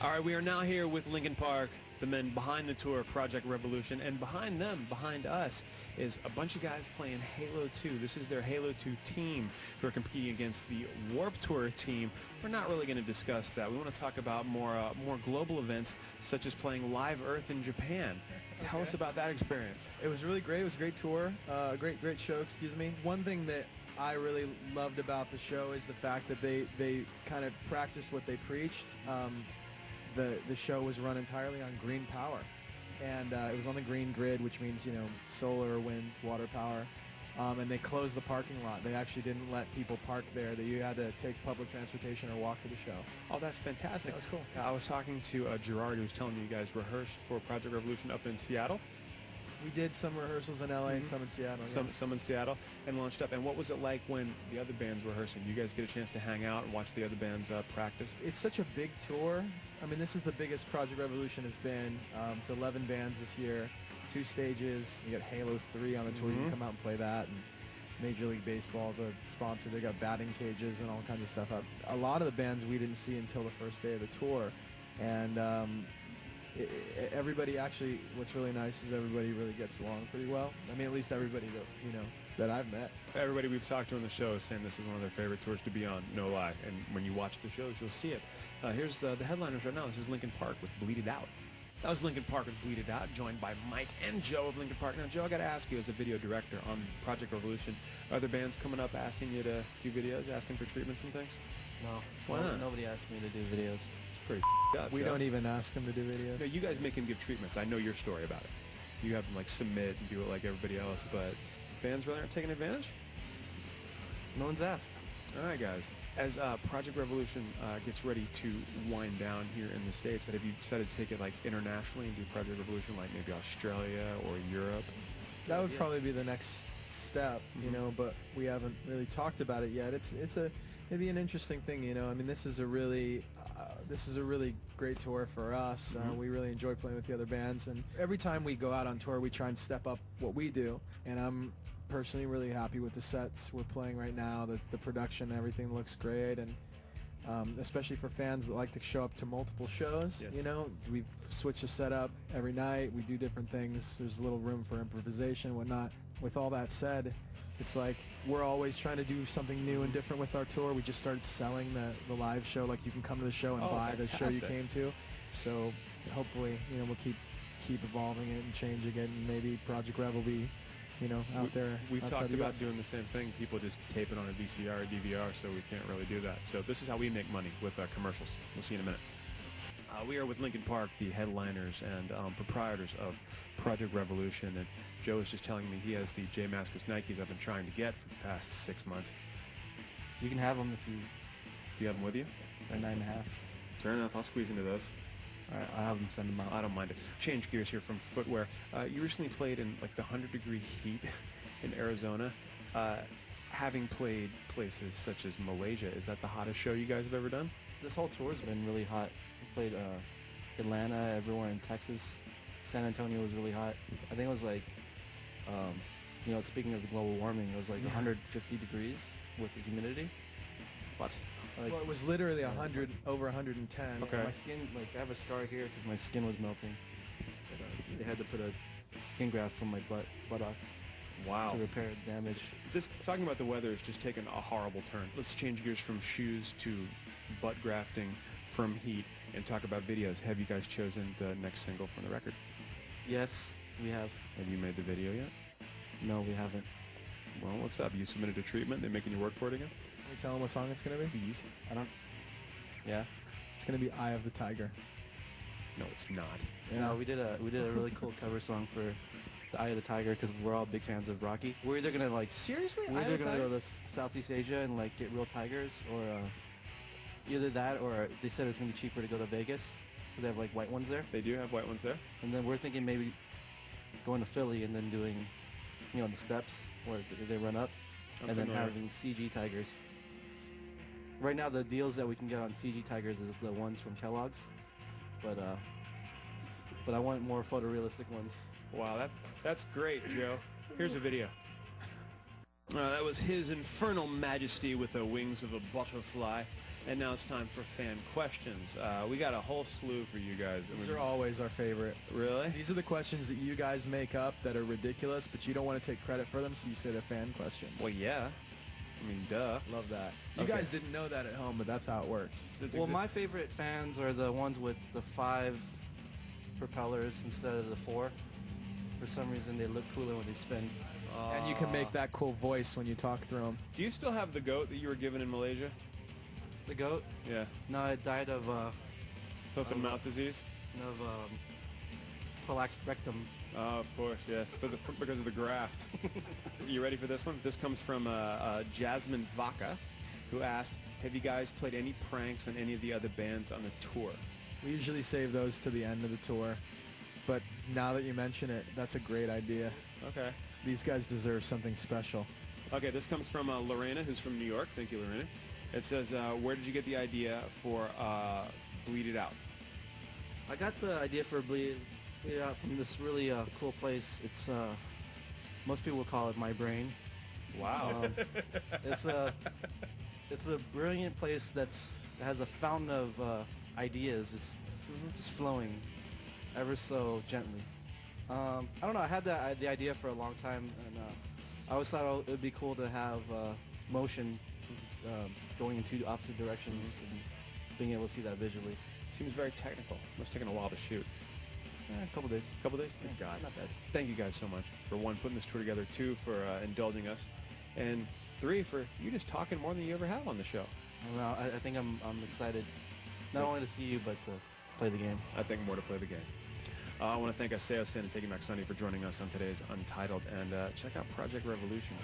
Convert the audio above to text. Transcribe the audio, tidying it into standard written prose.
All right, we are now here with Linkin Park, the men behind the tour, Project Revolution, and behind them, behind us, is a bunch of guys playing Halo 2. This is their Halo 2 team who are competing against the Warped Tour team. We're not really going to discuss that. We want to talk about more global events, such as playing Live Earth in Japan. Tell us about that experience. It was really great. It was a great tour, great show, excuse me. One thing that I really loved about the show is the fact that they kind of practiced what they preached. The show was run entirely on green power, and it was on the green grid, which means, you know, solar, wind, water power, and they closed the parking lot. They actually didn't let people park there, that you had to take public transportation or walk to the show. Oh, that's fantastic. That was cool. I was talking to Gerard, who was telling me you guys rehearsed for Project Revolution up in Seattle. We did some rehearsals in LA and some in Seattle. Some in Seattle, and launched up. And what was it like when the other bands were rehearsing? You guys get a chance to hang out and watch the other bands practice? It's such a big tour. I mean, this is the biggest Project Revolution has been. It's 11 bands this year, 2 stages. You got Halo 3 on the tour. You can come out and play that. And Major League Baseball is a sponsor. They got batting cages and all kinds of stuff. A lot of the bands we didn't see until the first day of the tour. And everybody actually, what's really nice is everybody really gets along pretty well. I mean, at least everybody that, you know, that I've met. Everybody we've talked to on the show is saying this is one of their favorite tours to be on, no lie. And when you watch the shows, you'll see it. Here's the headliners right now. This is Linkin Park with Bleed It Out. That was Linkin Park with Bleed It Out, joined by Mike and Joe of Linkin Park. Now, Joe, I got to ask you, as a video director on Project Revolution, are there bands coming up asking you to do videos, asking for treatments and things? No. Why not? Nobody asked me to do videos. It's pretty up, We Joe. don't even ask them to do videos. No, you guys make him give treatments. I know your story about it. You have him like submit and do it like everybody else, but bands really aren't taking advantage? No one's asked. All right, guys. As Project Revolution gets ready to wind down here in the States, have you decided to take it like internationally and do Project Revolution like maybe Australia or Europe? That would probably be the next step, you know, but we haven't really talked about it yet. It'd be an interesting thing, you know. I mean, this is a really great tour for us. We really enjoy playing with the other bands, and every time we go out on tour, we try and step up what we do. And I'm personally really happy with the sets we're playing right now. The production, everything looks great, and especially for fans that like to show up to multiple shows. Yes. You know, we switch the setup every night. We do different things. There's a little room for improvisation and whatnot. With all that said, it's like we're always trying to do something new and different with our tour. We just started selling the live show. Like, you can come to the show and buy the show you came to. So hopefully, you know, we'll keep evolving it and changing it, and maybe Project Rev will be, you know, out there. We've outside talked the about US. doing the same thing. People just tape it on a VCR or DVR, so we can't really do that. So this is how we make money, with commercials. We'll see you in a minute. We are with Linkin Park, the headliners and proprietors of Project Revolution, and Joe was just telling me he has the J Mascis Nikes I've been trying to get for the past 6 months. You can have them if you. Do you have them with you? They're 9.5. Fair enough. I'll squeeze into those. All right, I'll have them send them out. I don't mind it. Change gears here from footwear. You recently played in like the 100-degree heat in Arizona. Having played places such as Malaysia, is that the hottest show you guys have ever done? This whole tour's been really hot. We played Atlanta, everywhere in Texas. San Antonio was really hot. I think it was like, you know, speaking of the global warming, it was like 150 degrees with the humidity. What? Like, Well, it was literally 100 over 110. Okay. my skin, like, I have a scar here because my skin was melting. But, they had to put a skin graft from my buttocks Wow. to repair damage. Talking about the weather is just taking a horrible turn. Let's change gears from shoes to butt grafting from heat and talk about videos. Have you guys chosen the next single from the record? Yes, we have. Have you made the video yet? No, we haven't. Well, what's up? You submitted a treatment. They're making you work for it again? Can we tell them what song it's going to be? Please. I don't. Yeah. It's going to be Eye of the Tiger. No, it's not. No, we did a really cool cover song for the Eye of the Tiger because we're all big fans of Rocky. We're either gonna like Seriously? we're either gonna go to Southeast Asia and like get real tigers, or either that, or they said it's gonna be cheaper to go to Vegas. They have like white ones there, They do have white ones there? and then we're thinking maybe going to Philly and then doing, you know, the steps where they run up, I'm and then familiar. having CG tigers. Right now, the deals that we can get on CG tigers is the ones from Kellogg's, but I want more photorealistic ones. Wow, that's great, Joe. Here's a video. That was His Infernal Majesty with the Wings of a Butterfly. And now it's time for fan questions. We got a whole slew for you guys. These are always our favorite. Really? These are the questions that you guys make up that are ridiculous, but you don't want to take credit for them, so you say they're fan questions. Well, yeah. I mean, duh. Love that. You Okay. guys didn't know that at home, but that's how it works. Well, my favorite fans are the ones with the 5 propellers instead of the 4. For some reason, they look cooler when they spin. And you can make that cool voice when you talk through them. Do you still have the goat that you were given in Malaysia? The goat? Yeah. No, it died of Hoof and mouth disease? prolapsed rectum. Oh, of course, yes. Because of the graft. You ready for this one? This comes from Jasmine Vaca, who asked, have you guys played any pranks on any of the other bands on the tour? We usually save those to the end of the tour, but now that you mention it, that's a great idea. Okay. These guys deserve something special. Okay, this comes from Lorena, who's from New York. Thank you, Lorena. It says, where did you get the idea for Bleed It Out? I got the idea for Bleed It Out from this really cool place. It's most people call it My Brain. Wow. It's a brilliant place that has a fountain of ideas just flowing ever so gently. I don't know. I had the idea for a long time, and I always thought it would be cool to have motion going in 2 opposite directions and being able to see that visually. Seems very technical. Must have taken a while to shoot. A couple days. A couple days? Good God. Not bad. Thank you guys so much for 1, putting this tour together, 2, for indulging us, and 3, for you just talking more than you ever have on the show. Well, I think I'm excited, not only to see you, but to play the game. I think more to play the game. I want to thank Aseo Sin and Taking Back Sunday for joining us on today's Untitled, and check out Project Revolution.